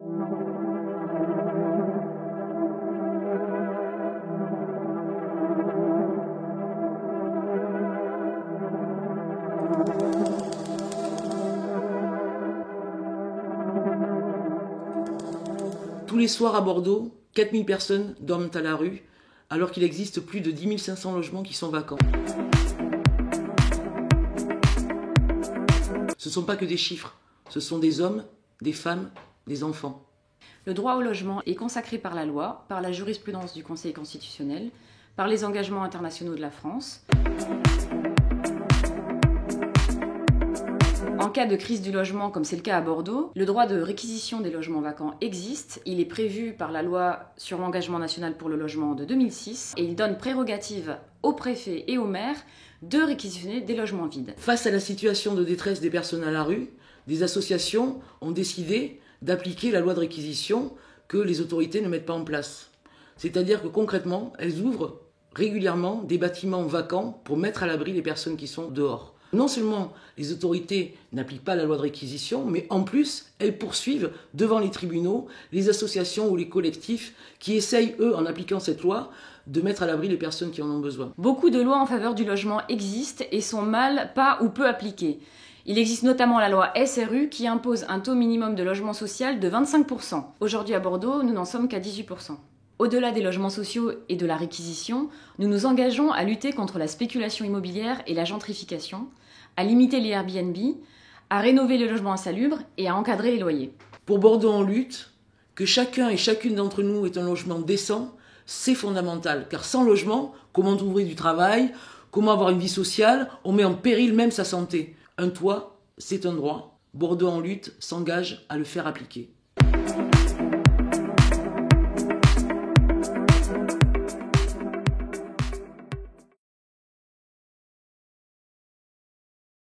Tous les soirs à Bordeaux, 4000 personnes dorment à la rue, alors qu'il existe plus de 10 500 logements qui sont vacants. Ce ne sont pas que des chiffres, ce sont des hommes, des femmes, des enfants. Le droit au logement est consacré par la loi, par la jurisprudence du Conseil constitutionnel, par les engagements internationaux de la France. En cas de crise du logement, comme c'est le cas à Bordeaux, le droit de réquisition des logements vacants existe. Il est prévu par la loi sur l'engagement national pour le logement de 2006 et il donne prérogative aux préfets et aux maires de réquisitionner des logements vides. Face à la situation de détresse des personnes à la rue, des associations ont décidé d'appliquer la loi de réquisition que les autorités ne mettent pas en place. C'est-à-dire que concrètement, elles ouvrent régulièrement des bâtiments vacants pour mettre à l'abri les personnes qui sont dehors. Non seulement les autorités n'appliquent pas la loi de réquisition, mais en plus, elles poursuivent devant les tribunaux les associations ou les collectifs qui essayent, eux, en appliquant cette loi, de mettre à l'abri les personnes qui en ont besoin. Beaucoup de lois en faveur du logement existent et sont mal, pas ou peu appliquées. Il existe notamment la loi SRU qui impose un taux minimum de logement social de 25%. Aujourd'hui à Bordeaux, nous n'en sommes qu'à 18%. Au-delà des logements sociaux et de la réquisition, nous nous engageons à lutter contre la spéculation immobilière et la gentrification, à limiter les Airbnb, à rénover les logements insalubres et à encadrer les loyers. Pour Bordeaux en lutte, que chacun et chacune d'entre nous ait un logement décent, c'est fondamental. Car sans logement, comment trouver du travail, comment avoir une vie sociale, on met en péril même sa santé. Un toit, c'est un droit. Bordeaux en lutte s'engage à le faire appliquer.